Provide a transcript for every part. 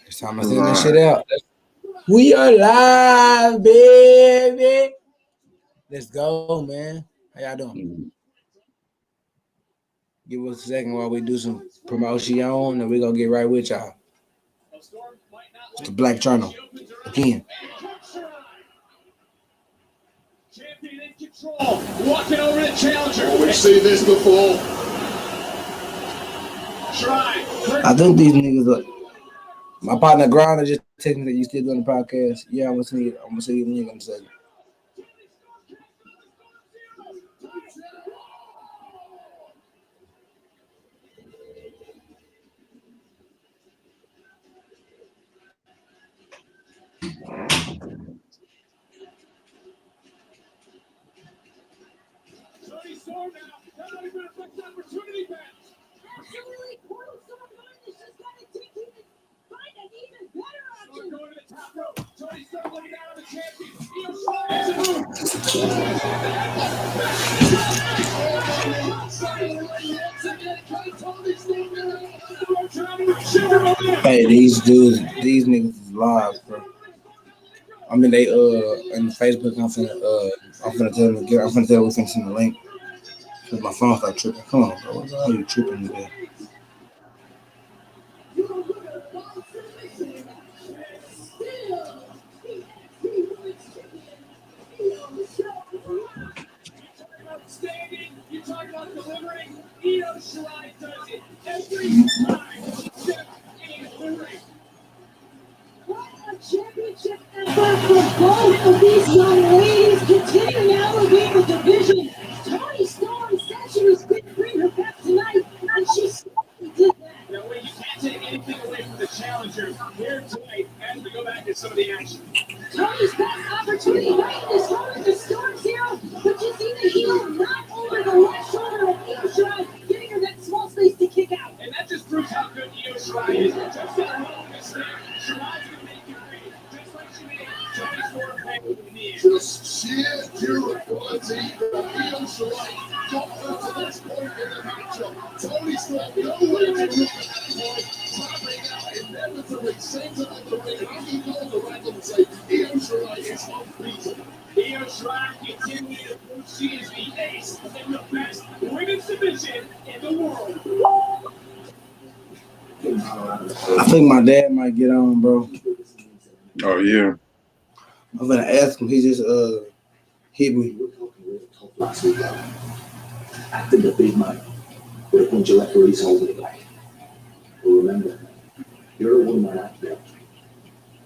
It's time to send this shit out. We are live, baby. Let's go, man. How y'all doing? Give us a second while we do some promotion, and we're gonna get right with y'all. It's the Black Journal again. Champion in control, walking over the challenger. We've seen this before. Try. I think these niggas are. My partner Grinder just texted me that you still doing the podcast. Yeah, I'm gonna see you in a second. Opportunity match. Absolutely, Portal Storm is just gonna take it and find an even better option. Going to the top rope. Tony Storm looking down on the champion. Hey, these niggas is live, bro. I mean, they in Facebook. I'm finna tell them to get. I'm finna tell them we finna send the link. Cause my phone started tripping. Come on, bro. Why are you tripping today? You talk about delivering. Io Shirai does it every time. What a championship effort for both of these young ladies, continuing to elevate the division. Toni Storm said she was going to bring her back tonight, and she certainly did that. No way, you can't take anything away from the challenger here tonight as we go back to some of the action. Tony's best opportunity right in this moment to Storm Zero, but you see the heel not over the left shoulder of Io Shirai, giving her that small space to kick out. And that just proves how good Io Shirai is. Just that wrong mistake. Shirai's going to make you read, just like she made Toni Storm pay with the knee. Just sheer durability from Io Shirai got her to this point in the matchup. Toni Storm nowhere to look at that point, tapping out inevitably center of the ring. How do you go on the random and say Io Shirai is unbeatable? Io Shirai continues to prove she is the ace in the best women's division in the world. I think my dad might get on, bro. Oh yeah. I'm gonna ask him. He just hit me. Last week, acting the big man, but a bunch of referees holding it back. But remember, you're a one-man act now.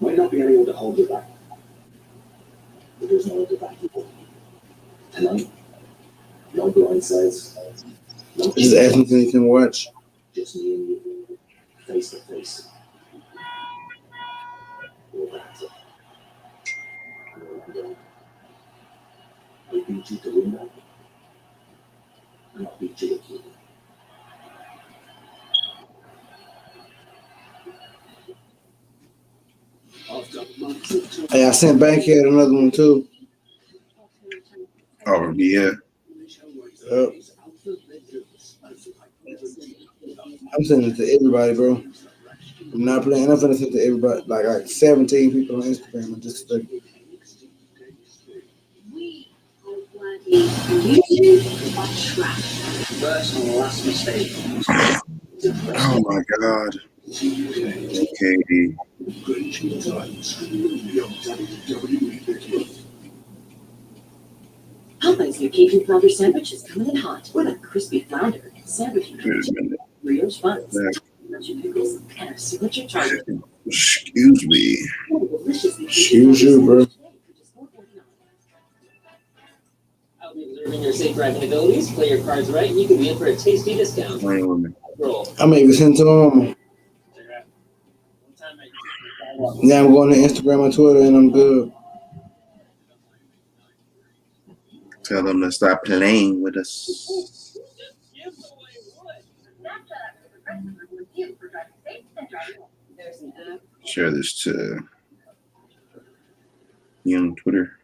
Might not be anyone to hold you back, but there's no one to back you up. Tonight, no blindsides. No Just ask him if he can watch. just me and you, face to face. We'll back up. I beat you to win that, and I'll beat you to keep it. Hey, I sent Bankhead another one too. Oh yeah. Yep. I'm sending it to everybody, bro. I'm not playing. I'm finna send it to everybody, like 17 people on Instagram. And just like, Oh my God. Okay. Popeye's new Cajun flounder sandwich is coming in hot with a crispy flounder sandwich Wait a minute. brioche buns, luncheon pickles, and our signature target. Excuse me. excuse you, bro. I'll be observing your safe driving abilities. Play your cards right, and you can be in for a tasty discount. Wait a minute. Roll. I may even send it to my mama. Now I'm going to Instagram and Twitter, and I'm good. Tell them to stop playing with us. Share this to Young Twitter.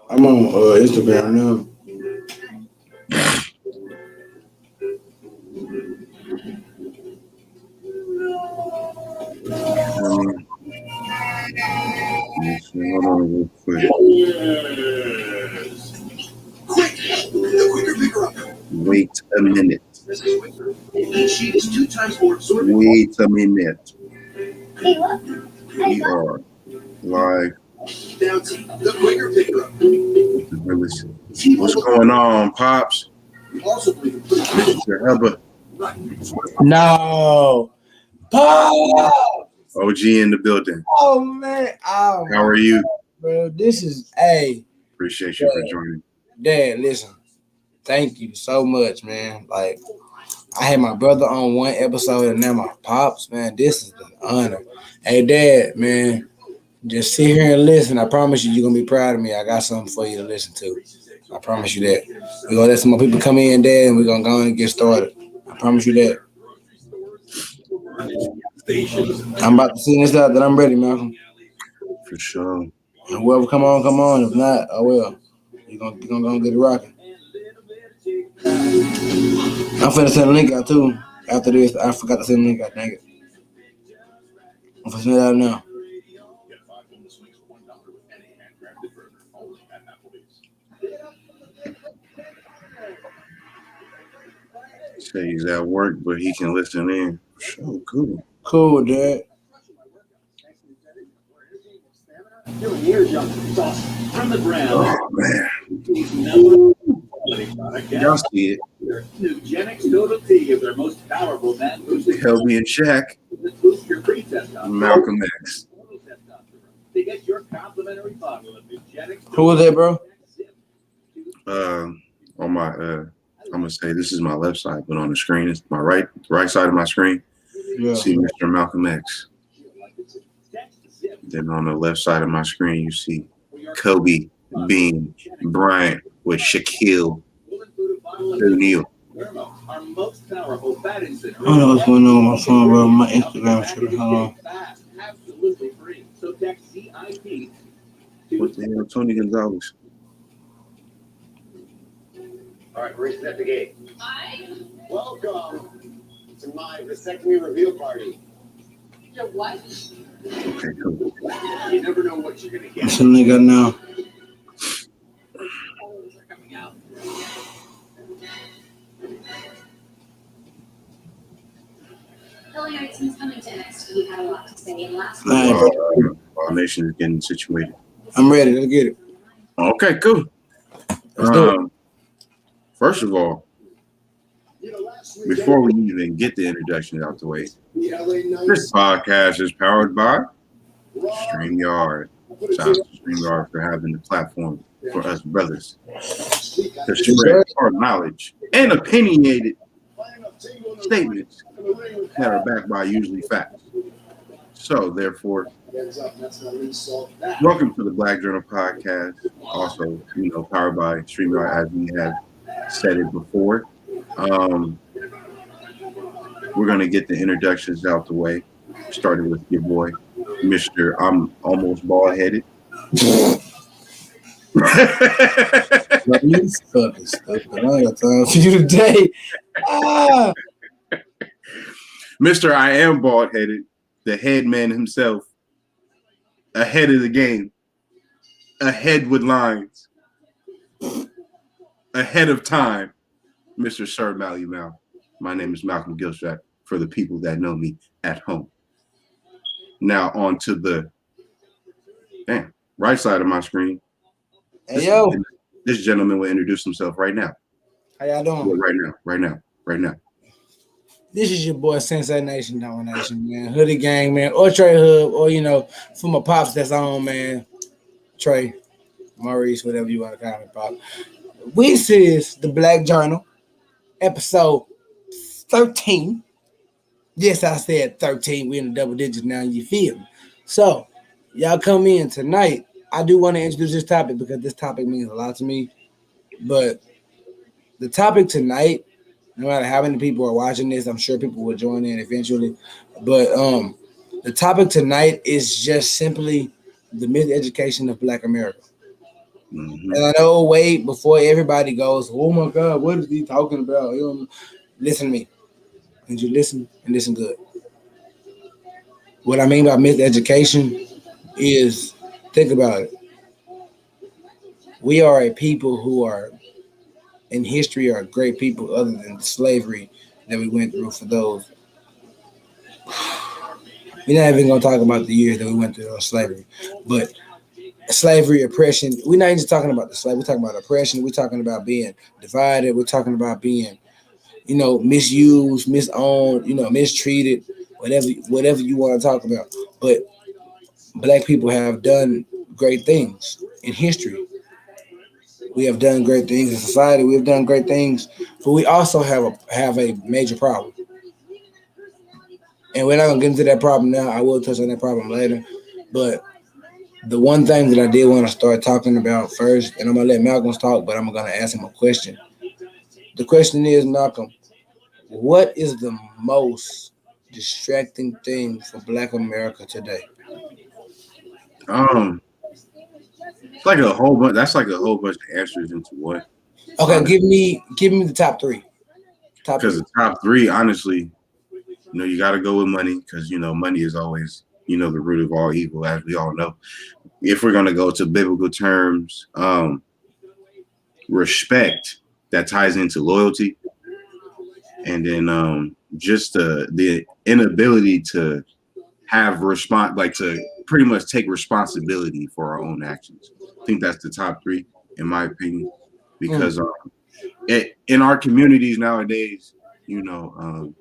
I'm on Instagram now. on real quick. Quick! The quicker picker up. Wait a minute. This is quicker. Each sheet is 2 times more absorbent. Wait a minute. Hey, look. We are live. Now T, the quicker picker up. What's going on, Pops? Also believe in putting Mr. Hubba. No. Pop! OG in the building. Oh, man. Oh, How are you? bro, this is, hey, Appreciate you for joining. Dad, listen. Thank you so much, man. Like, I had my brother on one episode and now my pops, man. This is an honor. Hey, Dad, man, just sit here and listen. I promise you, you're going to be proud of me. I got something for you to listen to. I promise you that. We're going to let some more people come in, Dad, and we're going to go and get started. I promise you that. I'm about to send this out that I'm ready, Malcolm. For sure. And whoever come on. If not, oh well. You're gonna get it rocking. I'm finna send a link out too. After this, I forgot to send a link out. Dang it. I'm finna send it out now. Say he's at work, but he can listen in. Sure, cool. Cool, Dad. From the brand. Oh man, y'all see it. Nugenix Total T is their most powerful man boosting. Kelby and Shaq, Boost your pre-testosterone. Malcolm X. To get your complimentary bottle of Nugenix. Who was that, bro? On my I'm gonna say this is my left side, but on the screen it's my right side of my screen. Yeah. See Mr. Malcolm X. Then on the left side of my screen you see Kobe, Bean, Bryant with Shaquille O'Neal. Our most powerful fat incinerator. I don't know what's going on with my phone, bro. My Instagram shit. Hold on. Absolutely free. So text ZIP. What the hell, Tony Gonzalez? All right, we're at the gate. Welcome to my vasectomy reveal party. Your what? Okay, cool. You never know what you're gonna I'm get. sending it out now. Coming out. Billy Artson's coming to NXT. We had a lot to say in last All right, bro. Our nation is getting situated. I'm ready. Let's get it. Okay, cool. Let's do it. First of all, You know, last week, before we even get the introduction out the way, the LA this Knights podcast is powered by Raw. StreamYard. Shout out to StreamYard for having the platform for us brothers to spread our knowledge and opinionated statements that are backed by usually facts. So, therefore, welcome to the Black Journal Podcast. Also, powered by StreamYard, as we have said it before. We're going to get the introductions out the way, starting with your boy, Mr. I'm almost bald-headed. You fucking stupid. I ain't got time for you today. Ah. Mr. I am bald-headed, the head man himself, ahead of the game, ahead with lines, ahead of time, Mr. Sir Mallymal. My name is Malcolm Gilstrap for the people that know me at home. Now on to the right side of my screen. Hey, yo. This gentleman will introduce himself right now. How y'all doing? Right now. This is your boy Sensei Nation Domination, man. Hoodie Gang, man. Or Trey Hub, or, for my pops that's on, man. Trey, Maurice, whatever you want to call me, Pop. This is the Black Journal, episode 13. Yes, I said 13. We're in the double digits now, you feel me? So, y'all come in tonight. I do want to introduce this topic because this topic means a lot to me. But the topic tonight, no matter how many people are watching this, I'm sure people will join in eventually. But the topic tonight is just simply the miseducation of Black America. Mm-hmm. And I know, wait, before everybody goes, oh my God, what is he talking about? Listen to me. And you listen and listen good. What I mean by miseducation is, think about it. We are a people who are in history are great people, other than slavery that we went through. For those, we're not even gonna talk about the years that we went through on slavery, but slavery, oppression. We're not even just talking about the slave. We're talking about oppression. We're talking about being divided. We're talking about being, misused, misowned, mistreated, whatever you want to talk about. But black people have done great things in history. We have done great things in society. We have done great things, but we also have a major problem. And we're not gonna get into that problem now. I will touch on that problem later. But the one thing that I did want to start talking about first, and I'm gonna let Malcolm talk, but I'm gonna ask him a question. The question is, Malcolm, what is the most distracting thing for Black America today? Um, it's like a whole bunch. That's like a whole bunch of answers into one. Okay, Honestly, give me the top three. Top because three. the top three, honestly, you got to go with money because money is always the root of all evil, as we all know. If we're gonna go to biblical terms, respect that ties into loyalty, and then just the inability to have like to pretty much take responsibility for our own actions. I think that's the top three, in my opinion, Mm. because in our communities nowadays, you know,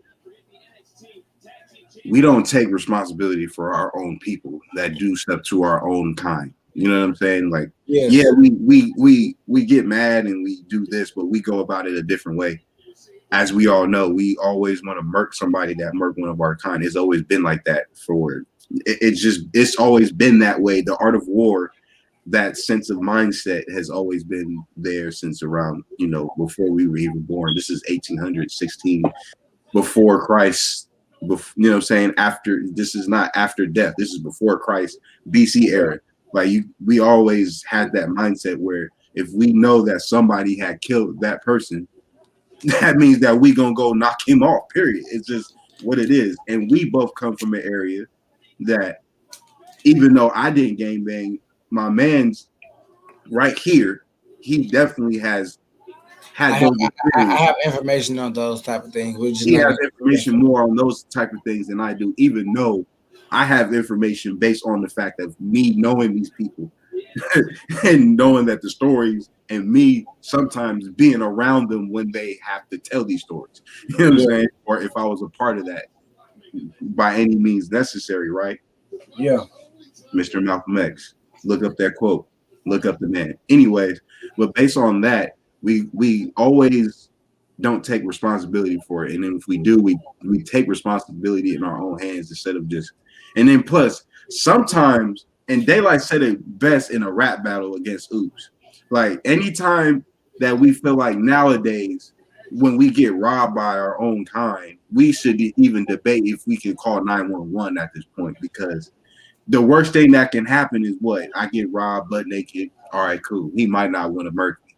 we don't take responsibility for our own people that do stuff to our own kind. You know what I'm saying? Like, yeah, Yes. we get mad and we do this, but we go about it a different way. As we all know, we always want to murk somebody that murk one of our kind. It's always been like that for it's always been that way. The art of war, that sense of mindset has always been there since around, before we were even born. This is 1816 before Christ. You know what I'm saying? After, this is not after death. This is before Christ, BC era. Like we always had that mindset where if we know that somebody had killed that person, that means that we gonna go knock him off. Period. It's just what it is. And we both come from an area that, even though I didn't gang bang, my man's right here, he definitely has I had have those I experiences. have information on those type of things. We're just He not has gonna. information more on those type of things than I do, even though I have information based on the fact of me knowing these people and knowing that the stories and me sometimes being around them when they have to tell these stories. You know what I'm Yeah. saying? Or if I was a part of that by any means necessary, right? Yeah. Mr. Malcolm X. Look up that quote. Look up the man. Anyways, but based on that, we always don't take responsibility for it. And then if we do, we take responsibility in our own hands instead of just, and then plus sometimes, and Daylight said it best in a rap battle against Oops. Like anytime that we feel like nowadays when we get robbed by our own kind, we should even debate if we can call 911 at this point, because the worst thing that can happen is what? I get robbed butt naked. All right, cool. He might not want to murder me.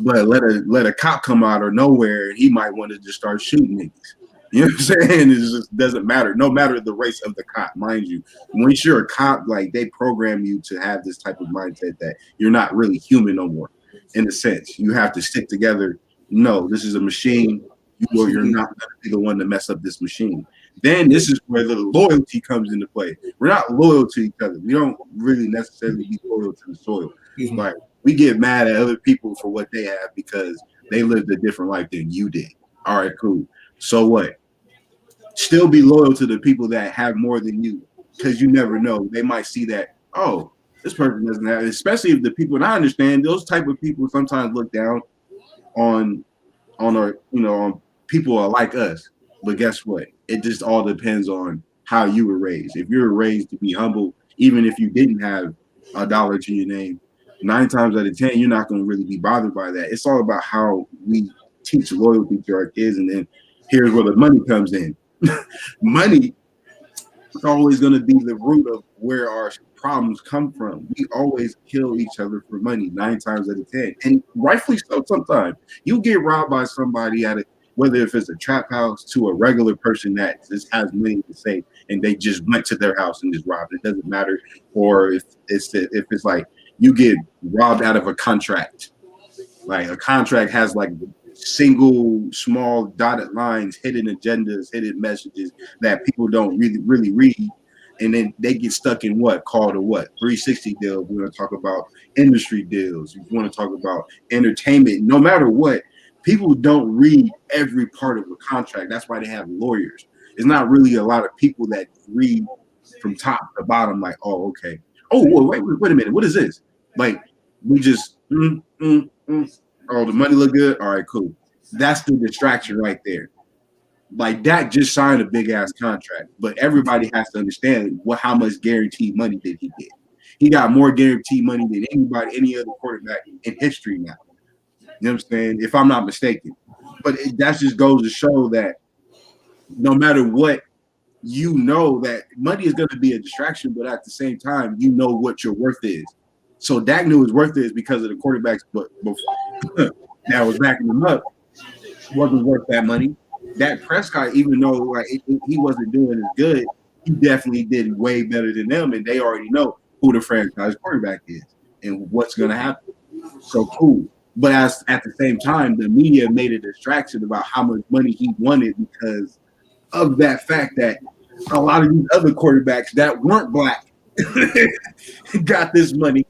But let a cop come out of nowhere and he might want to just start shooting niggas. You know what I'm saying? It just doesn't matter. No matter the race of the cop, mind you. Once you're a cop, like they program you to have this type of mindset that you're not really human no more. In a sense, you have to stick together. No, this is a machine. You're not going to be the one to mess up this machine. Then this is where the loyalty comes into play. We're not loyal to each other. We don't really necessarily be loyal to the soil. Excuse me. Like we get mad at other people for what they have because they lived a different life than you did. All right, cool. So what? Still be loyal to the people that have more than you, because you never know. They might see that, oh, this person doesn't have it. Especially if the people, and I understand those type of people sometimes look down on our, on people are like us. But guess what? It just all depends on how you were raised. If you were raised to be humble, even if you didn't have a dollar to your name, 9 times out of 10, you're not going to really be bothered by that. It's all about how we teach loyalty to our kids. And then here's where the money comes in. Money is always going to be the root of where our problems come from. We always kill each other for money 9 times out of 10. And rightfully so sometimes. You get robbed by somebody at it, whether if it's a trap house to a regular person that just has money to say and they just went to their house and just robbed. It doesn't matter. Or if it's like you get robbed out of a contract. Like a contract has like single small dotted lines, hidden agendas, hidden messages that people don't really read. And then they get stuck in what called a what 360 deal. We want to talk about industry deals. We want to talk about entertainment. No matter what, people don't read every part of a contract. That's why they have lawyers. It's not really a lot of people that read from top to bottom. Like, oh, okay. Oh, wait a minute. What is this? Like, we just Oh, the money look good. All right, cool. That's the distraction right there. Like Dak just signed a big ass contract, but everybody has to understand how much guaranteed money did he get. He got more guaranteed money than any other quarterback in history now. You know what I'm saying? If I'm not mistaken. But that just goes to show that no matter what, you know that money is going to be a distraction, but at the same time, you know what your worth is. So Dak knew his worth is because of the quarterbacks, but that was backing him up wasn't worth that money. Dak Prescott, even though like he wasn't doing as good, he definitely did way better than them, and they already know who the franchise quarterback is and what's going to happen. So cool. But at the same time, the media made a distraction about how much money he wanted because of that fact that a lot of these other quarterbacks that weren't black got this money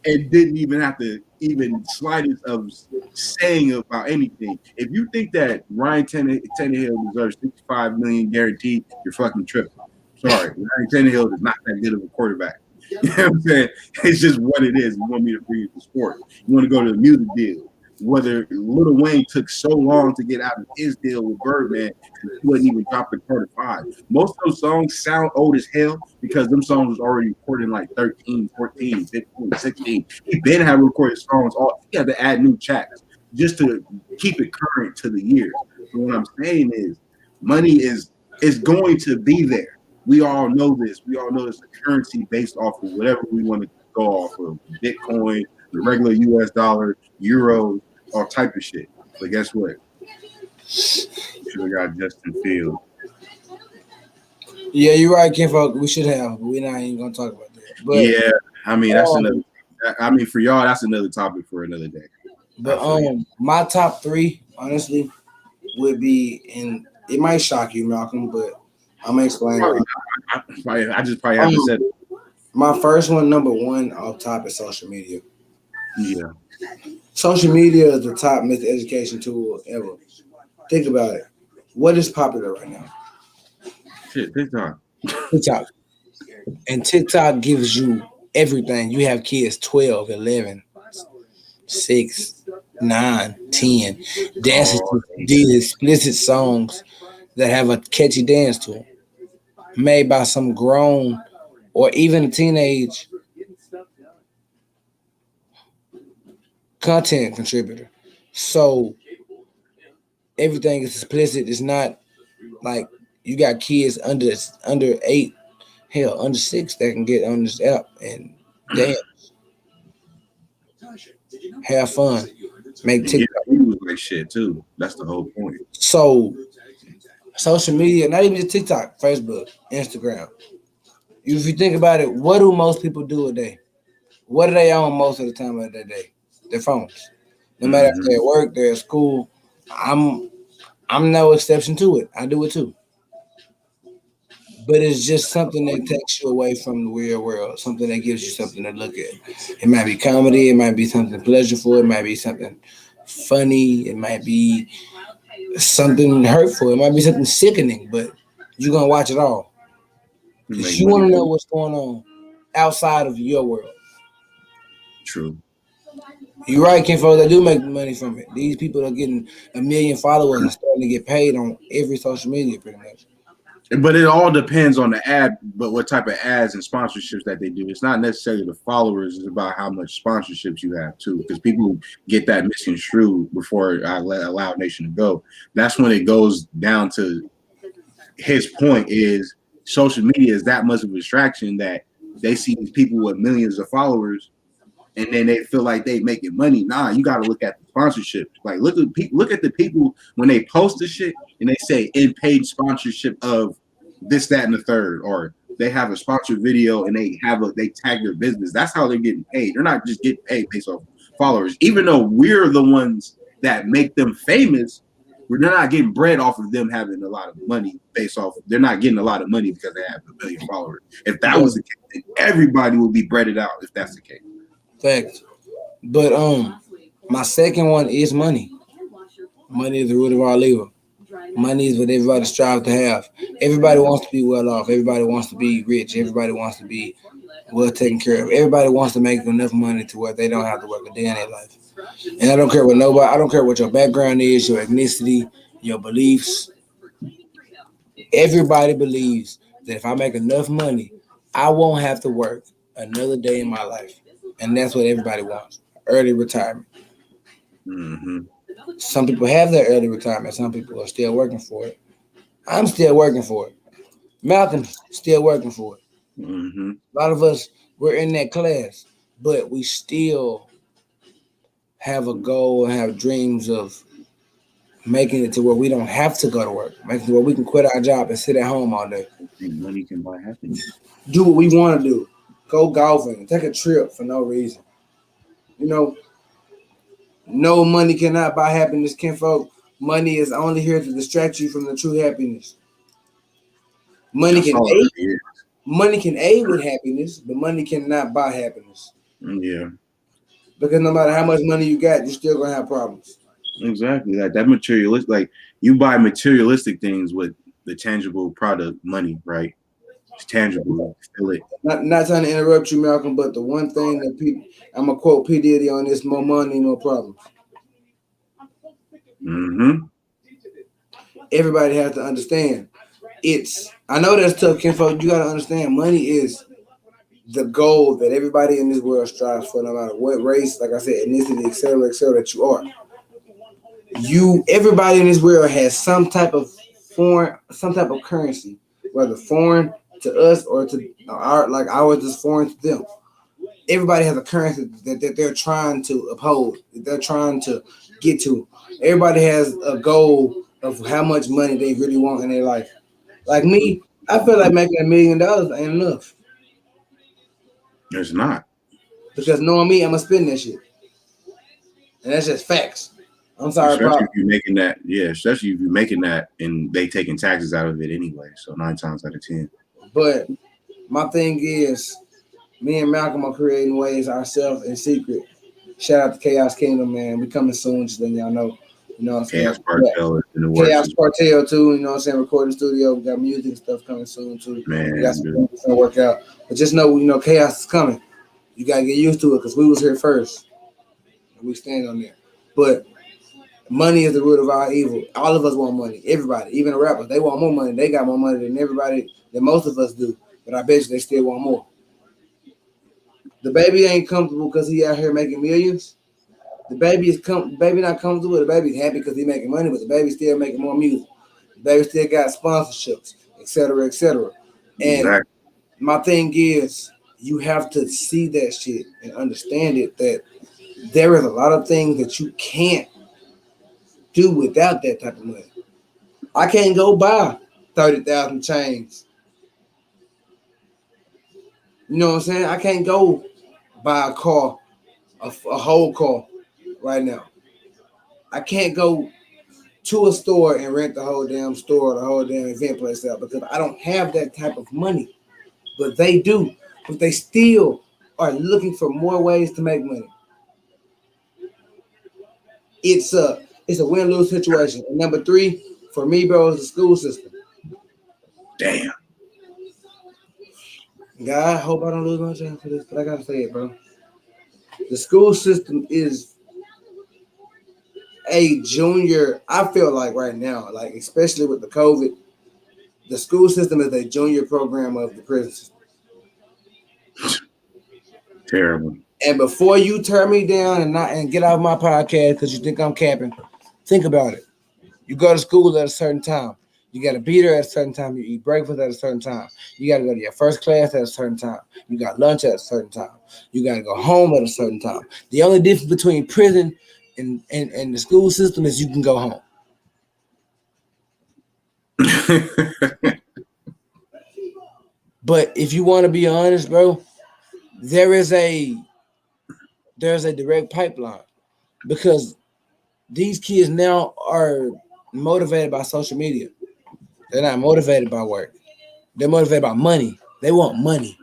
and didn't even have to even slightest of saying about anything. If you think that Ryan Tannehill deserves $65 million guaranteed, you're fucking tripping. Sorry, Ryan Tannehill is not that good of a quarterback. You know what I'm saying? It's just what it is. You want me to bring you to sport. You want to go to the music deal. Whether Lil Wayne took so long to get out of his deal with Birdman, he wasn't even dropping Carter 5. Most of those songs sound old as hell because them songs was already recorded in like 13, 14, 15, 16. He been had recorded songs. He had to add new tracks just to keep it current to the years. So what I'm saying is money is going to be there. We all know this. We all know it's a currency based off of whatever we want to go off of. Bitcoin, the regular US dollar, euros, all type of shit. But guess what? Should have got Justin Fields. Yeah, you're right, Ken. We should have, but we're not even gonna talk about that. But yeah, I mean that's another. I mean for y'all, that's another topic for another day. But my top three, honestly, would be, and it might shock you, Malcolm, but I'm gonna explain. I just probably haven't said it. My first one, number one, off top is social media. Yeah. Social media is the top miseducation tool ever. Think about it. What is popular right now? Shit, TikTok. TikTok. And TikTok gives you everything. You have kids 12, 11, 6, 9, 10 dancing to these explicit songs that have a catchy dance to them, made by some grown or even a teenage content contributor. So everything is explicit. It's not like you got kids under 8, hell, under 6 that can get on this app and dance, have fun, make TikTok. Like shit too. That's the whole point. So social media, not even just TikTok, Facebook, Instagram. If you think about it, what do most people do a day? What are they on most of the time of their day? Their phones. No matter if they're at work, they're at school. I'm no exception to it. I do it too. But it's just something that takes you away from the real world, something that gives you something to look at. It might be comedy, it might be something pleasurable, it might be something funny, it might be something hurtful, it might be something sickening, but you're going to watch it all. Because you want to know what's going on outside of your world. True. You're right, Kenfo. They do make money from it. These people are getting 1 million followers and starting to get paid on every social media, pretty much. But it all depends on the ad, but what type of ads and sponsorships that they do. It's not necessarily the followers, it's about how much sponsorships you have too. Because people get that misconstrued before I allow Nation to go. That's when it goes down to his point is social media is that much of a distraction that they see these people with millions of followers and then they feel like they making money. Nah, you got to look at the sponsorship. Like look at the people when they post the shit and they say in paid sponsorship of this, that, and the third, or they have a sponsored video and they tag their business. That's how they're getting paid. They're not just getting paid based off followers. Even though we're the ones that make them famous, they're not getting bread off of them having a lot of money based off. They're not getting a lot of money because they have a billion followers. If that was the case, then everybody would be breaded out if that's the case. Fact. But my second one is money. Money is the root of all evil. Money is what everybody strives to have. Everybody wants to be well off. Everybody wants to be rich. Everybody wants to be well taken care of. Everybody wants to make enough money to where they don't have to work a day in their life. And I don't care what nobody. I don't care what your background is, your ethnicity, your beliefs. Everybody believes that if I make enough money, I won't have to work another day in my life, and that's what everybody wants: early retirement. Mm-hmm. Some people have their early retirement. Some people are still working for it. I'm still working for it. Malcolm's still working for it. Mm-hmm. A lot of us, we're in that class, but we still have a goal and have dreams of making it to where we don't have to go to work, making it to where we can quit our job and sit at home all day. I think money can buy happiness. Do what we want to do. Go golfing, take a trip for no reason. You know, no money cannot buy happiness, kinfolk. Money is only here to distract you from the true happiness. Money That's can all it aid. really is. Money can aid with happiness, but money cannot buy happiness. Yeah, Because no matter how much money you got, you're still gonna have problems. exactly. That materialistic, like you buy materialistic things with the tangible product, money, right? It's tangible. You feel it. Not trying to interrupt you, Malcolm, but the one thing that I'm gonna quote P. Diddy on this: more money, no problems. Mm-hmm. Everybody has to understand. I know that's tough, kinfolk. You gotta understand, money is the goal that everybody in this world strives for, no matter what race, like I said, ethnicity, etc., that you are. Everybody in this world has some type of currency, whether foreign to us or to ours is foreign to them. Everybody has a currency that they're trying to uphold, that they're trying to get to. Everybody has a goal of how much money they really want in their life. Like me, I feel like making $1 million ain't enough. It's not. Because knowing me, I'm gonna spend that shit. And that's just facts. I'm sorry, Especially Bob. if you're making that, especially if you're making that and they taking taxes out of it anyway. So 9 times out of 10. But my thing is, me and Malcolm are creating ways ourselves in secret. Shout out to Chaos Kingdom, man. We coming soon, just letting y'all know. You know what I'm saying? Chaos Cartel is in the works. Chaos Cartel too, you know what I'm saying? Recording studio. We got music and stuff coming soon too. Man, we got some things gonna work out. But just know, Chaos is coming. You gotta get used to it because we was here first. And we stand on there. But money is the root of all evil. All of us want money. Everybody, even the rappers, they want more money. They got more money than everybody, than most of us do. But I bet you they still want more. The baby ain't comfortable because he out here making millions. The baby baby not comfortable. The baby's happy because he making money, but the baby still making more music. The baby still got sponsorships, etc., etc. And exactly. My thing is, you have to see that shit and understand it, that there is a lot of things that you can't do without that type of money. I can't go buy 30,000 chains. You know what I'm saying? I can't go buy a car, a whole car right now. I can't go to a store and rent the whole damn store, the whole damn event place out because I don't have that type of money. But they do. But they still are looking for more ways to make money. It's a win-lose situation. And number 3, for me, bro, is the school system. Damn. God, I hope I don't lose my chance for this, but I gotta say it, bro. The school system is a junior. I feel like right now, like especially with the COVID, the school system is a junior program of the prison system. Terrible. And before you turn me down and get off my podcast because you think I'm capping, think about it. You go to school at a certain time. You got to be there at a certain time. You eat breakfast at a certain time. You got to go to your first class at a certain time. You got lunch at a certain time. You got to go home at a certain time. The only difference between prison and the school system is you can go home. But if you want to be honest, bro, there is a there's a direct pipeline because these kids now are motivated by social media. They're not motivated by work. They're motivated by money. They want money.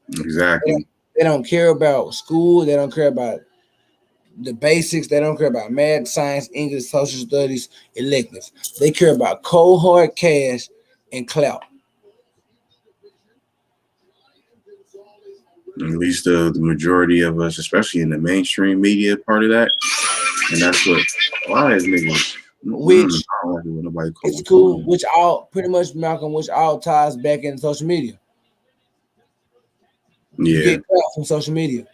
They don't, Exactly. they don't care about school. They don't care about the basics. They don't care about math, science, English, social studies, electives. They care about cold hard cash and clout. At least the majority of us, especially in the mainstream media part of that, and that's what a lot of these niggas. Which I don't like it when nobody it's calls cool. me. Which all pretty much Malcolm, which all ties back in social media. You Yeah, get clout from social media.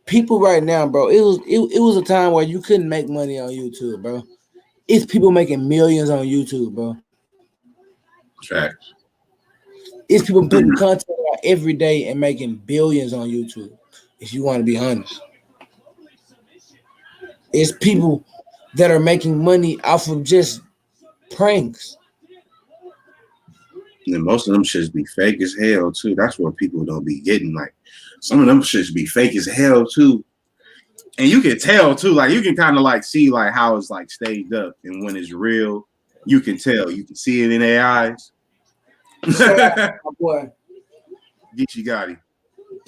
People right now, bro. It was a time where you couldn't make money on YouTube, bro. It's people making millions on YouTube, bro. facts. It's people putting content out every day and making billions on YouTube. If you want to be honest, it's people that are making money off of just pranks. And most of them shits be fake as hell too. That's what people don't be getting. Like some of them shits be fake as hell too. And you can tell too, like you can kind of like see like how it's like staged up and when it's real, you can tell. You can see it in their eyes. Shout out to my boy Geechee Gotti.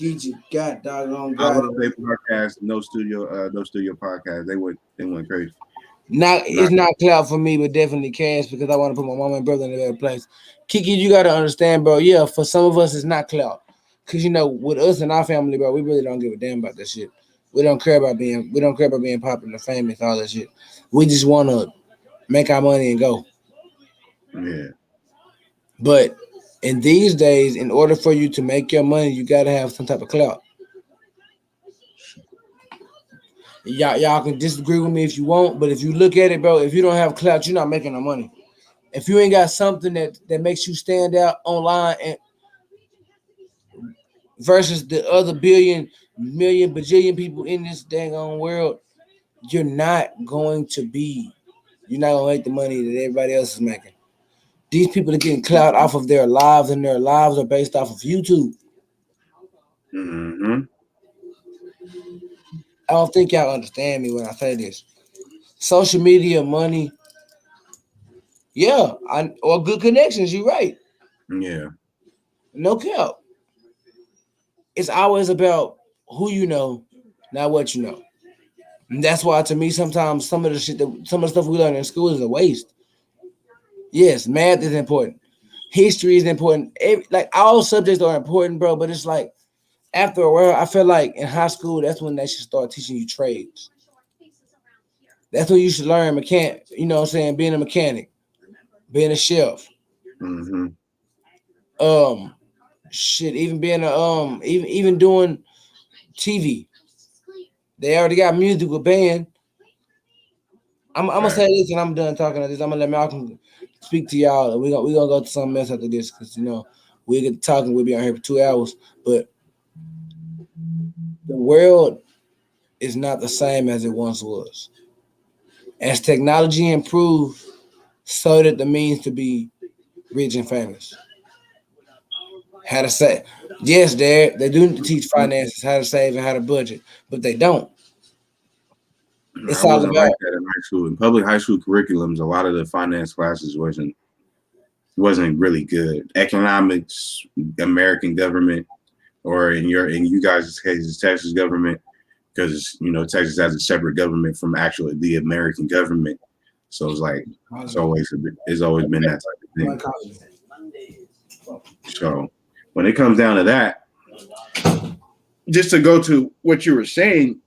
DJ got doggone I got love their it. podcast, no studio podcast. They went crazy. Not Not, it's not clout for me, but definitely cash because I want to put my mom and brother in a better place. Kiki, you gotta understand, bro. Yeah, for some of us, it's not clout, cause with us and our family, bro, we really don't give a damn about that shit. We don't care about being popular, famous, all that shit. We just want to make our money and go. yeah. But in these days, in order for you to make your money, you gotta have some type of clout. Y'all can disagree with me if you want, but if you look at it, bro, if you don't have clout, you're not making no money. If you ain't got something that makes you stand out online and versus the other billion, million, bajillion people in this dang on world, you're not going to be. You're not gonna make the money that everybody else is making. These people are getting clout off of their lives, and their lives are based off of YouTube. Mm-hmm. I don't think y'all understand me when I say this. Social media money, yeah, or good connections. You're right. Yeah. No cap. It's always about who you know, not what you know. And that's why, to me, sometimes some of the stuff we learn in school is a waste. Yes, math is important. History is important. Like all subjects are important, bro. But it's like after a while, I feel like in high school, that's when they should start teaching you trades. That's when you should learn mechanic. You know what I'm saying? Being a mechanic, being a chef, Mm-hmm. um, shit, even being even doing TV. They already got music with band. I'm gonna Fact. say this and I'm done talking. This. I'm gonna let Malcolm speak to y'all. We gonna go to something else after this because we get to talking. We'll be on here for 2 hours. But the world is not the same as it once was. As technology improved, so did the means to be rich and famous. How to say yes, they do need to teach finances, how to save and how to budget, but they don't. I It's all wasn't about like that in high school. In public high school curriculums, a lot of the finance classes wasn't really good. Economics, American government, or in you guys' case, it's Texas government, because Texas has a separate government from actually the American government. So it's like it's always been that type of thing. So when it comes down to that, just to go to what you were saying,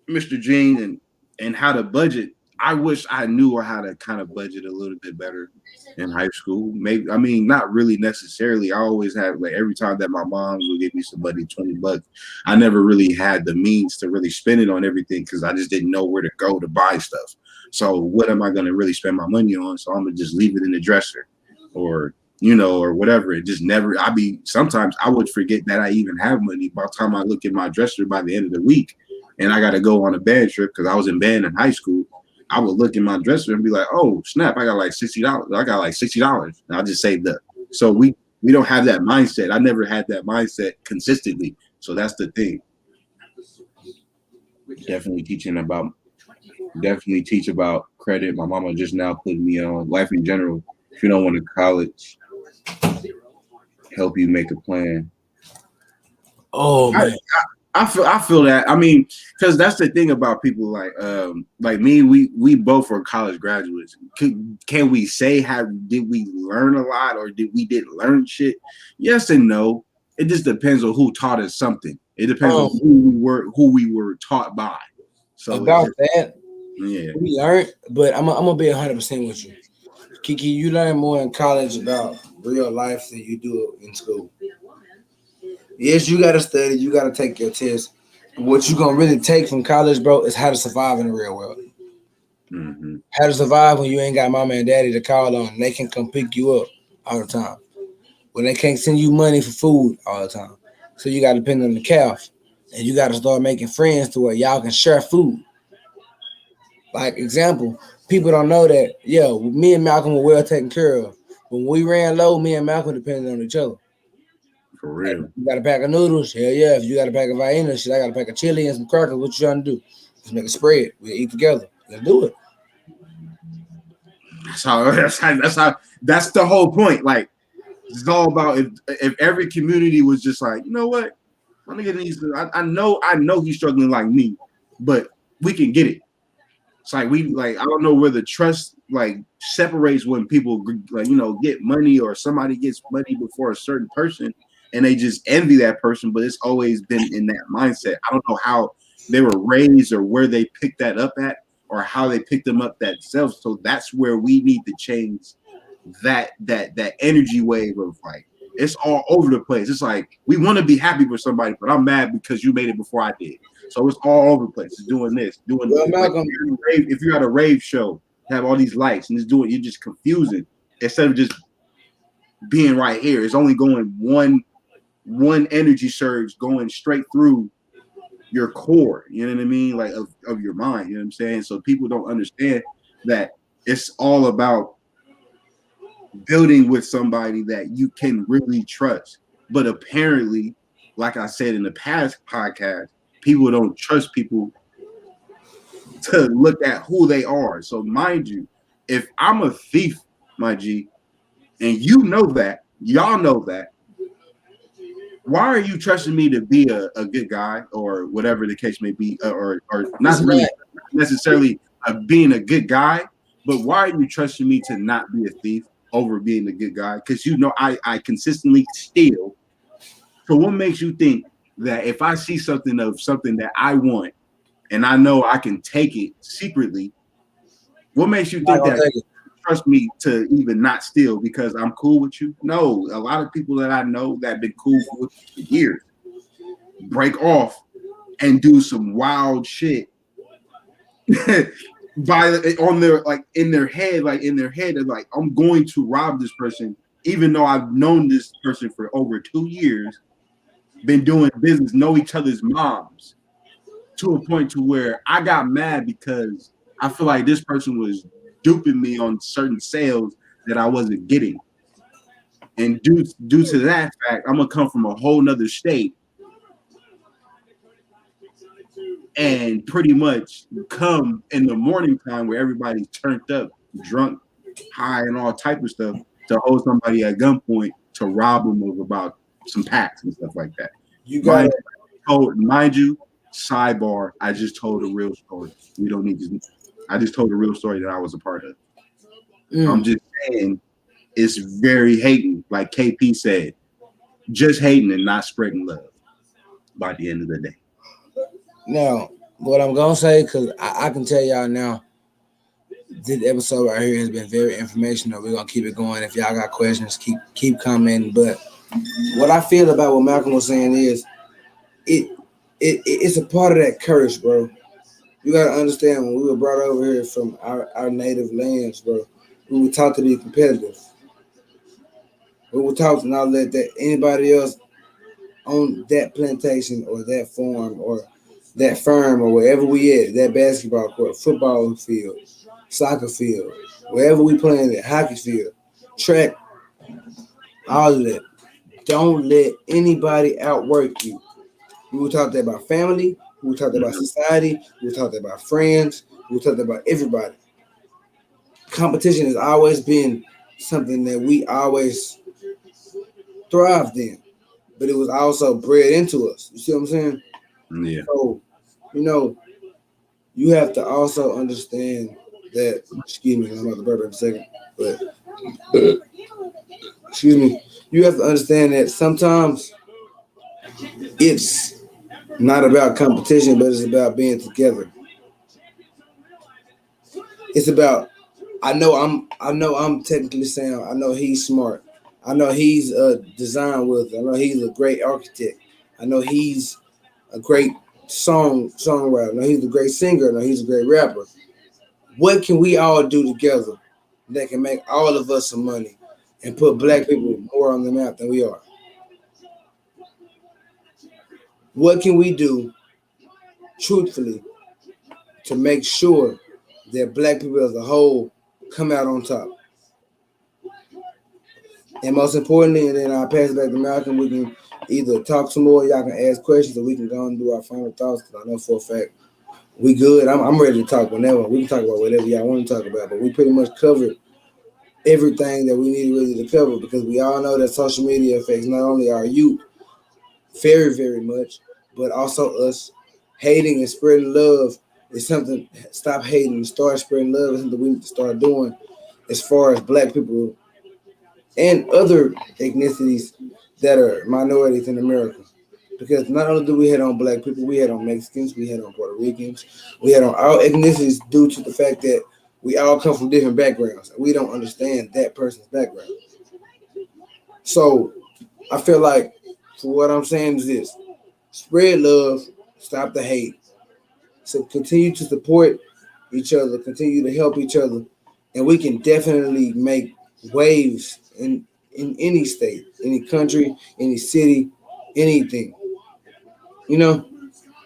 Mr. Gene, and how to budget. I wish I knew how to kind of budget a little bit better in high school. Maybe, I mean, not really necessarily. I always had, like, every time that my mom would give me some money, $20, I never really had the means to really spend it on everything because I just didn't know where to go to buy stuff. So what am I going to really spend my money on? So I'm gonna just leave it in the dresser, or or whatever. It just never. Sometimes I would forget that I even have money by the time I look at my dresser by the end of the week, and I got to go on a band trip because I was in band in high school. I would look in my dresser and be like, "Oh snap! I got like $60. I got like $60, and I just saved up." So we don't have that mindset. I never had that mindset consistently. So that's the thing. Definitely teach about credit. My mama just now put me on life in general. If you don't want to college, help you make a plan. Oh man, I feel that. I mean, because that's the thing about people like me. We both are college graduates. Can we say did we learn a lot or didn't learn shit? Yes and no. It just depends on who taught us something. It depends on who we were taught by. So about that, yeah, we learned, but I'm gonna be 100% with you, Kiki. You learn more in college about real life than you do in school. Yes, you gotta study, you gotta take your test. But what you gonna really take from college, bro, is how to survive in the real world. mm-hmm. How to survive when you ain't got mama and daddy to call on. And they can come pick you up all the time. When they can't send you money for food all the time. So you gotta depend on the calf. And you gotta start making friends to where y'all can share food. Like example, people don't know that, yeah, me and Malcolm were well taken care of. When we ran low, me and Malcolm depended on each other. For Like, real. you got a pack of noodles? Hell yeah. If you got a pack of Vienna, shit, I got a pack of chili and some crackers. What you trying to do? Let's make a spread. We'll eat together. Let's do it. That's the whole point. Like, it's all about if every community was just like, you know what, my nigga needs to. I know he's struggling like me, but we can get it. It's like I don't know where the trust separates when people get money or somebody gets money before a certain person and they just envy that person, but it's always been in that mindset. I don't know how they were raised or where they picked that up at or how they picked them up themselves. So that's where we need to change that energy wave of it's all over the place. It's like we want to be happy for somebody, but I'm mad because you made it before I did. So it's all over the place. It's doing this, doing Well, Malcolm, if you're at a rave show, have all these lights and you're just confusing instead of just being right here. It's only going one energy surge going straight through your core, you know what I mean? Like of your mind, you know what I'm saying? So people don't understand that it's all about building with somebody that you can really trust. But apparently, like I said in the past podcast, people don't trust people to look at who they are. So mind you, if I'm a thief, my G, and you know that, y'all know that, why are you trusting me to be a good guy or whatever the case may be, or not really necessarily being a good guy, but why are you trusting me to not be a thief over being a good guy? Because I consistently steal. So what makes you think that if I see something that I want and I know I can take it secretly, what makes you think that you trust me to even not steal because I'm cool with you? No, a lot of people that I know that have been cool for years break off and do some wild shit in their head, they're I'm going to rob this person, even though I've known this person for over 2 years, been doing business, know each other's moms, to a point to where I got mad because I feel like this person was duping me on certain sales that I wasn't getting. And due to that fact, I'm gonna come from a whole nother state and pretty much come in the morning time where everybody's turned up, drunk, high, and all type of stuff to hold somebody at gunpoint to rob them of about some packs and stuff like that. Mind you, sidebar, I just told a real story. We don't need to. I just told a real story that I was a part of. I'm just saying it's very hating, like KP said, just hating and not spreading love by the end of the day. Now, what I'm gonna say, because I can tell y'all now, this episode right here has been very informational. We're gonna keep it going. If y'all got questions, keep commenting. But what I feel about what Malcolm was saying is it's a part of that curse, bro. You gotta understand when we were brought over here from our native lands, bro, we were taught to be competitive. We were taught to not let that anybody else on that plantation or that farm or that firm or wherever we at, that basketball court, football field, soccer field, wherever we playing at, hockey field, track, all of that. Don't let anybody outwork you. We were taught that about family. We were taught that about society. We were taught that about friends. We were taught that about everybody. Competition has always been something that we always thrived in, but it was also bred into us. You see what I'm saying? Yeah. So, you know, you have to also understand that. Excuse me, I'm about to burp in a second, but excuse me. You have to understand that sometimes it's not about competition, but it's about being together. It's about I know I'm technically sound. I know he's smart. I know he's a design with. I know he's a great architect. I know he's a great songwriter. I know he's a great singer. I know he's a great rapper. What can we all do together that can make all of us some money and put black people more on the map than we are? What can we do truthfully to make sure that black people as a whole come out on top? And most importantly, and then I'll pass it back to Malcolm, we can either talk some more, y'all can ask questions, or we can go and do our final thoughts, because I know for a fact we good. I'm ready to talk whenever. We can talk about whatever y'all want to talk about, but we pretty much covered everything that we need really to cover, because we all know that social media affects not only our youth very, very much, but also us. Hating and spreading love is something. Stop hating and start spreading love is something we need to start doing as far as black people and other ethnicities that are minorities in America. Because not only do we hate on black people, we hate on Mexicans, we hate on Puerto Ricans, we hate on all ethnicities due to the fact that we all come from different backgrounds and we don't understand that person's background. So I feel like for what I'm saying is this: spread love, stop the hate. So continue to support each other, continue to help each other, and we can definitely make waves in any state, any country, any city, anything. You know,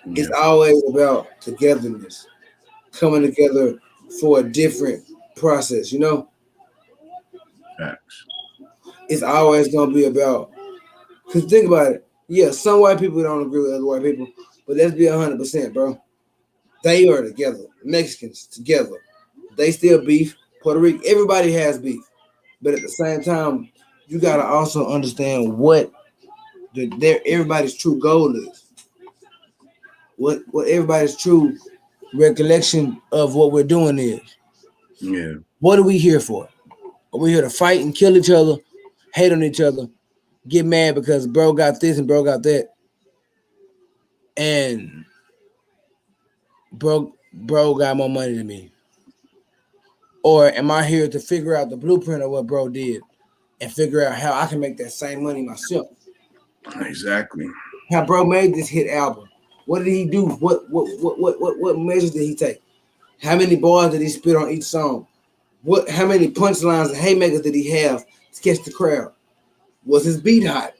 Yeah. it's always about togetherness, coming together for a different process. You know, Facts. it's always gonna be about. Cause think about it. Yeah, some white people don't agree with other white people, but let's be 100%, bro. They are together. Mexicans together. They still beef. Puerto Rico, everybody has beef. But at the same time, you gotta also understand what their everybody's true goal is. What everybody's true recollection of what we're doing is. Yeah. What are we here for? Are we here to fight and kill each other, hate on each other, get mad because bro got this and bro got that, and bro got more money than me? Or am I here to figure out the blueprint of what bro did and figure out how I can make that same money myself? Exactly. How bro made this hit album? What did he do? What measures did he take? How many bars did he spit on each song? How many punchlines and haymakers did he have to catch the crowd? Was his beat hot?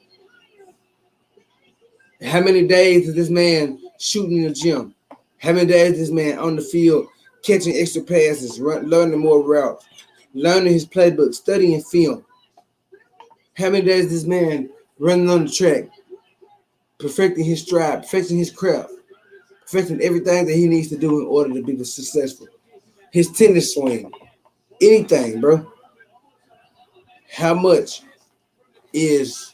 How many days is this man shooting in the gym? How many days is this man on the field catching extra passes, learning more routes, learning his playbook, studying film? How many days is this man running on the track, perfecting his stride, perfecting his craft, perfecting everything that he needs to do in order to be successful? His tennis swing, anything, bro. How much is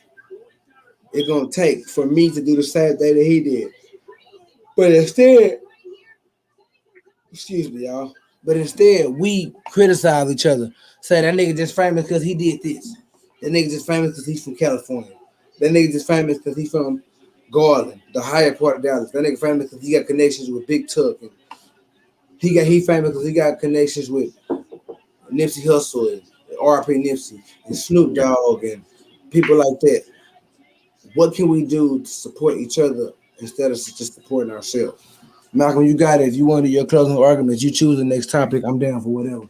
it gonna take for me to do the same thing that he did? But instead, excuse me, y'all. But instead, we criticize each other. Say that nigga just famous because he did this. That nigga just famous because he's from California. That nigga just famous because he's from Garland, the higher part of Dallas. That nigga famous because he got connections with Big Tuck. And he famous because he got connections with Nipsey Hussle and R.P. Nipsey and Snoop Dogg and people like that. What can we do to support each other instead of just supporting ourselves? Malcolm, you got it. If you want to do your closing arguments, you choose the next topic. I'm down for whatever.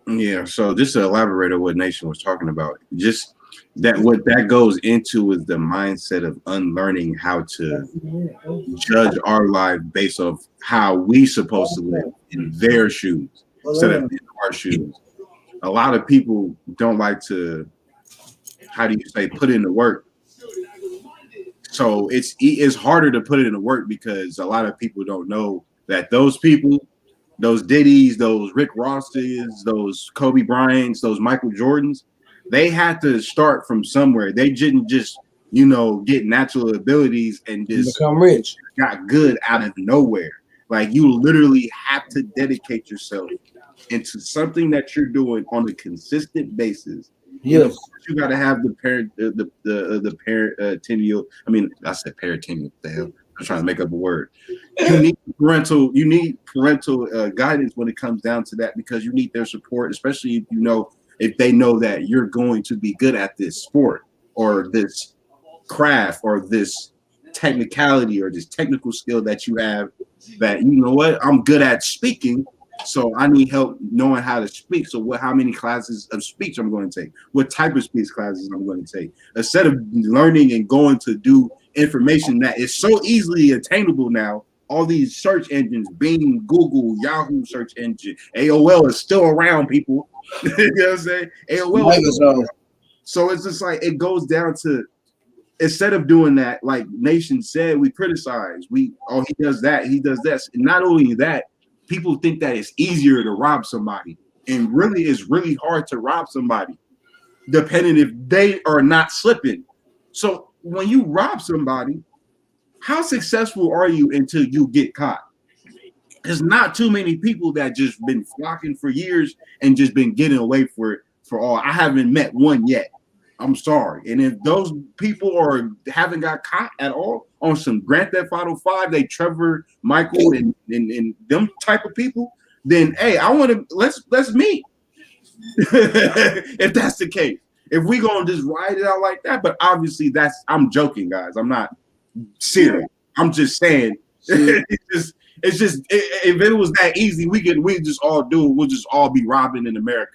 Yeah. So just to elaborate on what Nation was talking about, just that what that goes into is the mindset of unlearning how to judge our life based off how we supposed to live in their shoes instead of in our shoes. A lot of people don't like to, how do you say, put in the work So it's harder to put it into work because a lot of people don't know that those people, those Diddy's, those Rick Rosses, those Kobe Bryant's, those Michael Jordans, they had to start from somewhere. They didn't just, get natural abilities and just Become rich. got good out of nowhere. Like you literally have to dedicate yourself into something that you're doing on a consistent basis. Yes. You got to have the parent, the peritoneal. I mean, I said peritoneal. The hell, I'm trying to make up a word. You need parental guidance when it comes down to that because you need their support, especially if they know that you're going to be good at this sport or this craft or this technicality or this technical skill that you have. That I'm good at speaking. So I need help knowing how to speak. So how many classes of speech I'm going to take? What type of speech classes I'm going to take? Instead of learning and going to do information that is so easily attainable now, all these search engines, Bing, Google, Yahoo search engine, AOL is still around, people. You know what I'm saying? AOL is still around. So it's just like it goes down to instead of doing that, like Nation said, we criticize. He does that, he does this. And not only that, people think that it's easier to rob somebody, and really it's really hard to rob somebody, depending if they are not slipping. So when you rob somebody, how successful are you until you get caught? There's not too many people that just been flocking for years and just been getting away for all. I haven't met one yet. I'm sorry. And if those people haven't got caught at all on some Grand Theft Auto 5, they Trevor, Michael, and them type of people, then hey, I want to let's meet. If that's the case. If we gonna just ride it out like that, but obviously I'm joking, guys. I'm not serious. I'm just saying it's just if it was that easy, we just all do it. We'll just all be robbing in America.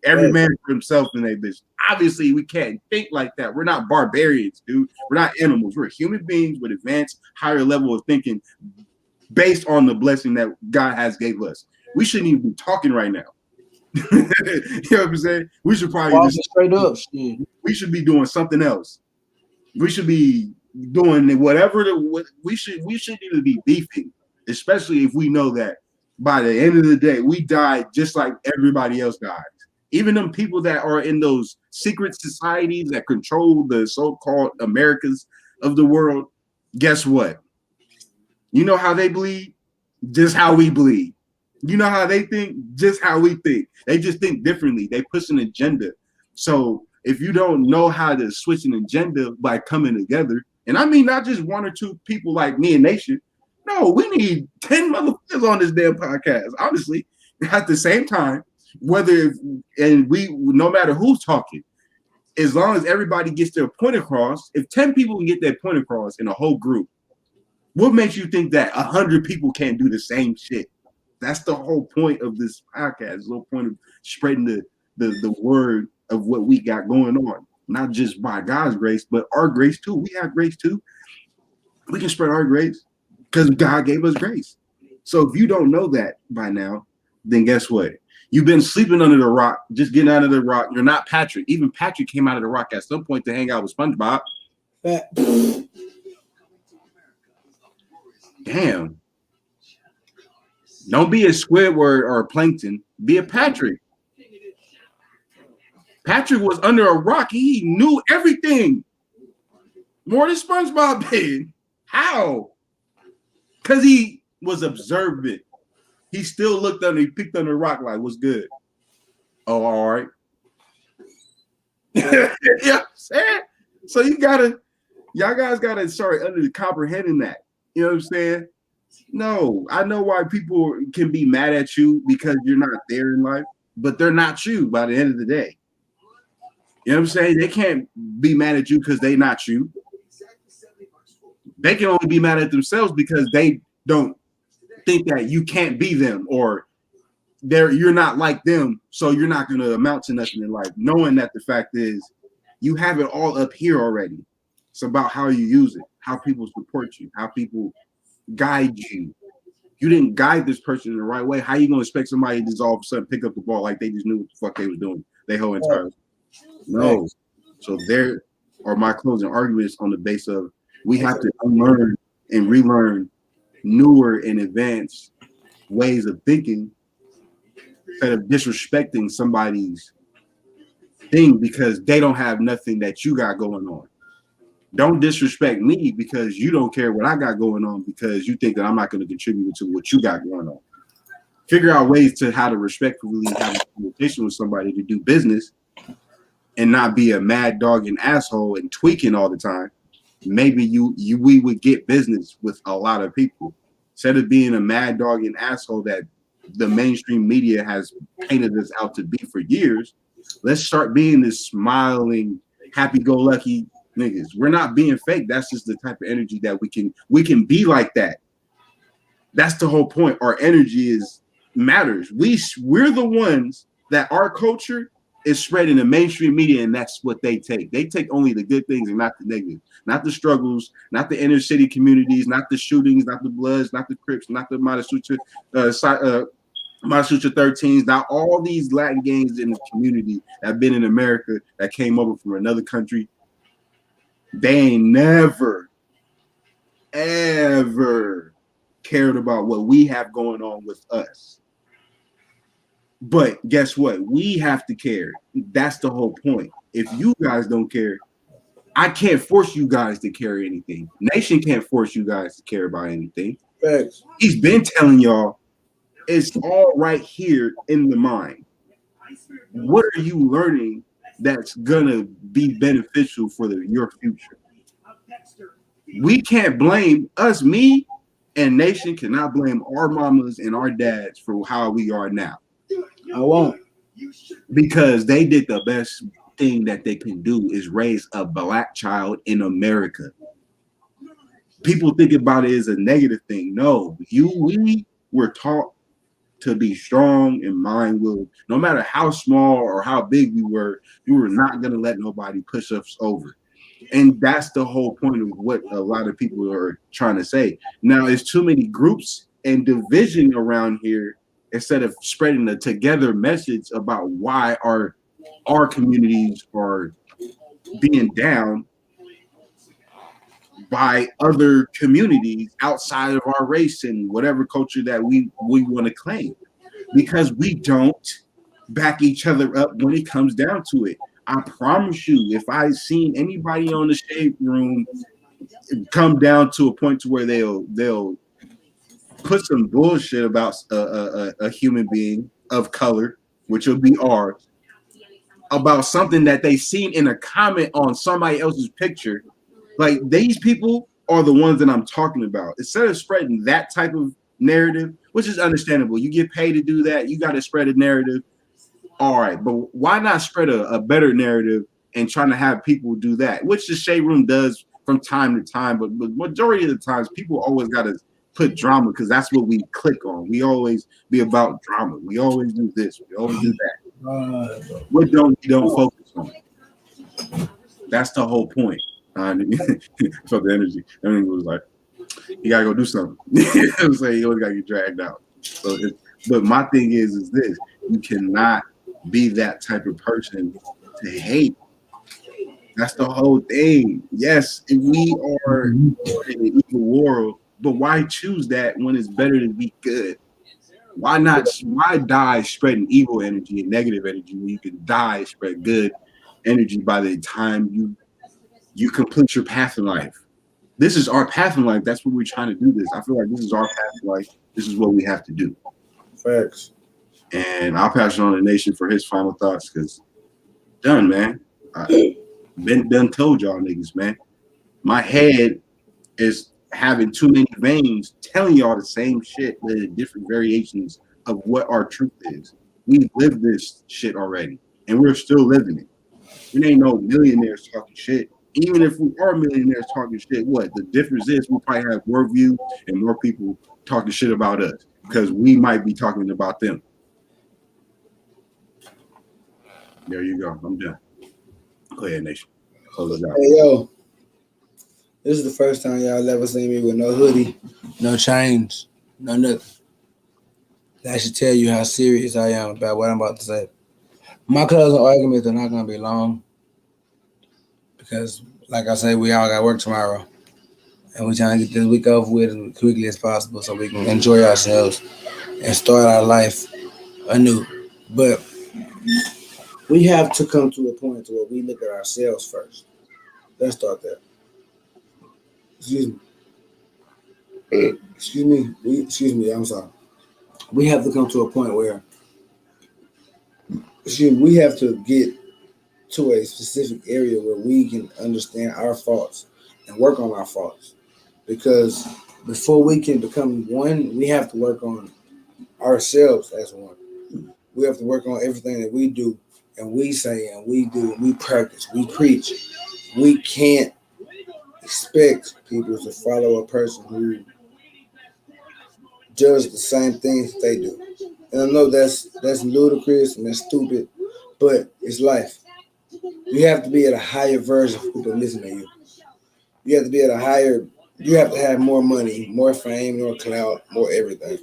Every man for himself in that bitch. Obviously, we can't think like that. We're not barbarians, dude. We're not animals. We're human beings with advanced, higher level of thinking based on the blessing that God has gave us. We shouldn't even be talking right now. You know what I'm saying? We should probably just straight up. We should be doing something else. We should be doing whatever we should either be beefing, especially if we know that by the end of the day we die just like everybody else dies. Even them people that are in those secret societies that control the so-called Americas of the world, guess what? You know how they bleed? Just how we bleed. You know how they think? Just how we think. They just think differently. They push an agenda. So if you don't know how to switch an agenda by coming together, and I mean not just one or two people like me and Nation. No, we need 10 motherfuckers on this damn podcast, honestly, at the same time. No matter who's talking, as long as everybody gets their point across, if 10 people can get their point across in a whole group, what makes you think that 100 people can't do the same shit? That's the whole point of this podcast. The whole point of spreading the word of what we got going on, not just by God's grace, but our grace too. We have grace too. We can spread our grace because God gave us grace. So if you don't know that by now, then guess what? You've been sleeping under the rock, just getting out of the rock. You're not Patrick. Even Patrick came out of the rock at some point to hang out with SpongeBob. Damn. Don't be a Squidward or a Plankton. Be a Patrick. Patrick was under a rock. He knew everything. More than SpongeBob did. How? Because he was observant. He still looked under, he picked under a rock like, what's good? Oh, all right. Yeah, so y'all guys gotta start comprehending that. You know what I'm saying? No, I know why people can be mad at you because you're not there in life, but they're not you by the end of the day. You know what I'm saying? They can't be mad at you because they're not you. They can only be mad at themselves because they don't think that you can't be them or you're not like them, so you're not going to amount to nothing in life. Knowing that the fact is you have it all up here already. It's about how you use it, how people support you, how people guide you. You didn't guide this person in the right way. How you going to expect somebody to just all of a sudden pick up the ball like they just knew what the fuck they was doing their whole entire life? No. So there are my closing arguments on the base of We have to unlearn and relearn newer and advanced ways of thinking instead of disrespecting somebody's thing because they don't have nothing that you got going on. Don't disrespect me because you don't care what I got going on because you think that I'm not going to contribute to what you got going on. Figure out ways to how to respectfully have a conversation with somebody to do business and not be a mad dog and asshole and tweaking all the time. Maybe we would get business with a lot of people instead of being a mad dog and asshole that the mainstream media has painted us out to be for years. Let's start being this smiling, happy-go-lucky niggas. We're not being fake. That's just the type of energy that we can be like that. That's the whole point. Our energy matters. We're the ones that our culture is spreading the mainstream media, and that's what they take. They take only the good things and not the negative, not the struggles, not the inner city communities, not the shootings, not the Bloods, not the Crips, not the Miseducation 13s, not all these Latin gangs in the community that have been in America that came over from another country. They ain't never, ever cared about what we have going on with us. But guess what? We have to care. That's the whole point. If you guys don't care, I can't force you guys to carry anything. Nation can't force you guys to care about anything. Facts. He's been telling y'all it's all right here in the mind. What are you learning that's gonna be beneficial for your future? We can't blame us, me and Nation cannot blame our mamas and our dads for how we are now. I won't. Because they did the best thing that they can do is raise a black child in America. People think about it as a negative thing. No, we were taught to be strong and mind-willed. No matter how small or how big we were not going to let nobody push us over. And that's the whole point of what a lot of people are trying to say. Now, it's too many groups and division around here instead of spreading a together message about why our communities are being down by other communities outside of our race and whatever culture that we want to claim, because we don't back each other up when it comes down to it. I promise you, if I seen anybody on the shade room come down to a point to where they'll put some bullshit about a human being of color, which will be ours, about something that they seen in a comment on somebody else's picture, like these people are the ones that I'm talking about. Instead of spreading that type of narrative, which is understandable, you get paid to do that, you got to spread a narrative. All right, but why not spread a better narrative and trying to have people do that, which the Shade Room does from time to time, but majority of the times people always got to put drama because that's what we click on. We always be about drama. We always do this. We always do that. What don't focus on? That's the whole point. Felt the energy. Everything was like, you gotta go do something. I'm saying you always gotta get dragged out. So, but my thing is this: you cannot be that type of person to hate. That's the whole thing. Yes, we are in an evil world, but why choose that when it's better to be good? Why not? Why die spreading evil energy and negative energy when you can die spread good energy by the time you complete your path in life? This is our path in life. That's what we're trying to do. This. I feel like this is our path in life. This is what we have to do. Facts. And I'll pass it on to Nation for his final thoughts because done, man. Been done told y'all niggas, man. My head is having too many veins telling y'all the same shit with different variations of what our truth is. We lived this shit already, and we're still living it. We ain't no millionaires talking shit. Even if we are millionaires talking shit, what the difference is, we probably have more views and more people talking shit about us because we might be talking about them. There you go. I'm done. Go ahead, Nation. Close it out. Hey, yo. This is the first time y'all ever seen me with no hoodie, no chains, no nothing. That should tell you how serious I am about what I'm about to say. My cousin arguments are not going to be long because, like I say, we all got work tomorrow. and we're trying to get this week over with as quickly as possible so we can enjoy ourselves and start our life anew. But we have to come to a point where we look at ourselves first. Let's start there. Excuse me. Excuse me. Excuse me. I'm sorry. We have to come to a point where we have to get to a specific area where we can understand our faults and work on our faults. Because before we can become one, we have to work on ourselves as one. We have to work on everything that we do and we say and we do and we practice, we preach. We can't expect people to follow a person who does the same things they do. And I know that's ludicrous and that's stupid, but it's life. You have to be at a higher version for people to listen to you. You have to be at a higher. You have to have more money, more fame, more clout, more everything.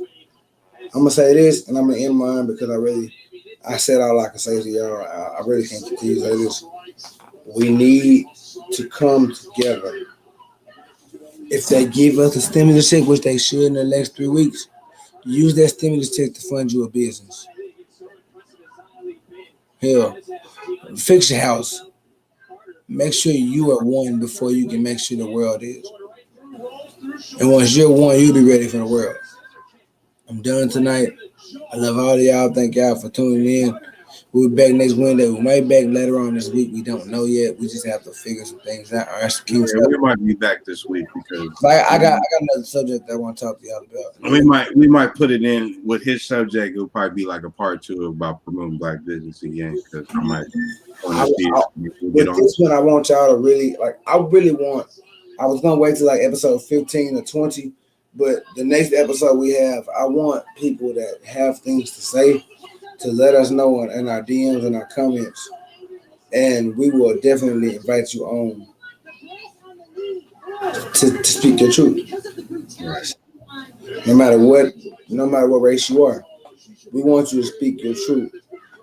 I'm gonna say this, and I'm gonna end mine because I said all I can say to y'all. I really can't continue to say this. We need to come together. If they give us a stimulus check, which they should in the next 3 weeks, use that stimulus check to fund you a business. Hell, fix your house. Make sure you are one before you can make sure the world is. And once you're one, you'll be ready for the world. I'm done tonight. I love all of y'all. Thank y'all for tuning in. We'll be back next Wednesday. We might be back later on this week. We don't know yet. We just have to figure some things out. Or Yeah, we might be back this week because I got another subject I want to talk to y'all about. we might put it in with his subject. It'll probably be like a part 2 about promoting black business again because I might. With this one, I want y'all to really like. I was gonna wait till like episode 15 or 20, but the next episode we have, I want people that have things to say to let us know in our DMs and our comments, and we will definitely invite you on to speak your truth. Yes. No matter what race you are, we want you to speak your truth.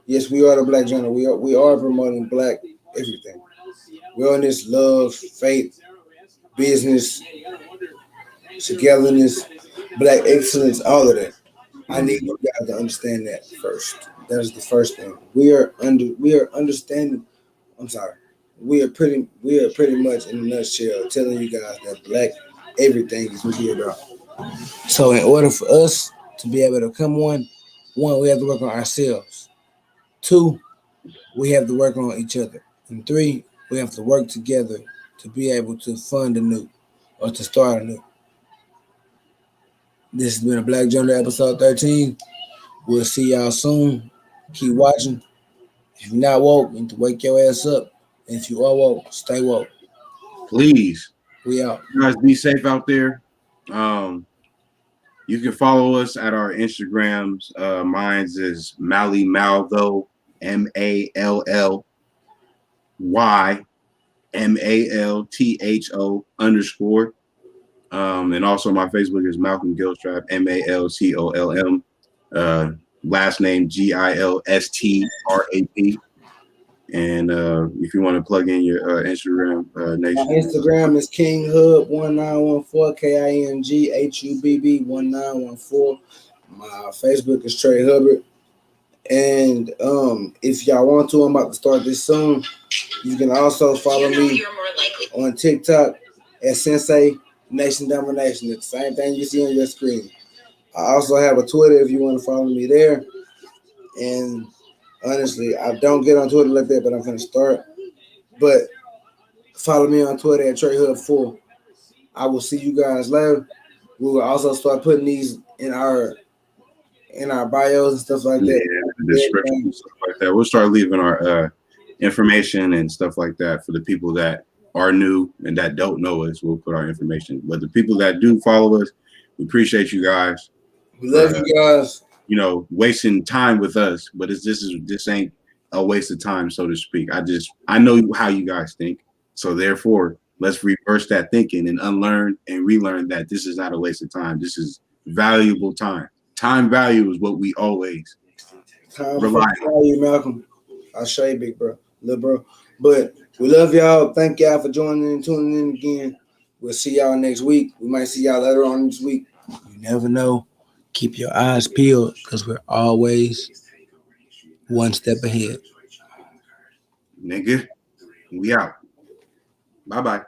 Yes, we are the Black Journal. We are promoting black everything. We're on this love, faith, business, togetherness, black excellence, all of that. I need you guys to understand that first. That is the first thing. We are understanding. I'm sorry. We are pretty much in a nutshell telling you guys that black everything is what we're about. So in order for us to be able to come one, we have to work on ourselves. 2, we have to work on each other. And 3, we have to work together to be able to fund anew or to start anew. This has been a Black Journal episode 13. We'll see y'all soon. Keep watching. If you're not woke, you need to wake your ass up. And if you are woke, stay woke. Please. We out. You guys be safe out there. You can follow us at our Instagrams. Mine's is Mallymal though, MALLYMALTHO_. And also my Facebook is Malcolm Gilstrap, MALCOLM. Last name GILSTRAP. And if you want to plug in your Instagram, Nation. My Instagram is KingHub1914, KINGHUBB1914. My Facebook is Trey Hubbard. And if y'all want to, I'm about to start this soon. You can also follow me on TikTok at Sensei Nation Domination. It's the same thing you see on your screen. I also have a Twitter if you want to follow me there. And honestly, I don't get on Twitter like that, but I'm going to start. But follow me on Twitter at TreyHub4. I will see you guys later. We will also start putting these in our bios and stuff like that. Yeah, the description and stuff like that. We'll start leaving our information and stuff like that for the people that are new and that don't know us. We'll put our information. But the people that do follow us, we appreciate you guys. We love you guys. You know, wasting time with us, but this ain't a waste of time, so to speak. I know how you guys think, so therefore, let's reverse that thinking and unlearn and relearn that this is not a waste of time. This is valuable time. Time value is what we always rely on. You, Malcolm. I'll show you, big bro, little bro. But we love y'all. Thank y'all for joining and tuning in again. We'll see y'all next week. We might see y'all later on this week. You never know. Keep your eyes peeled because we're always one step ahead. Nigga, we out. Bye-bye.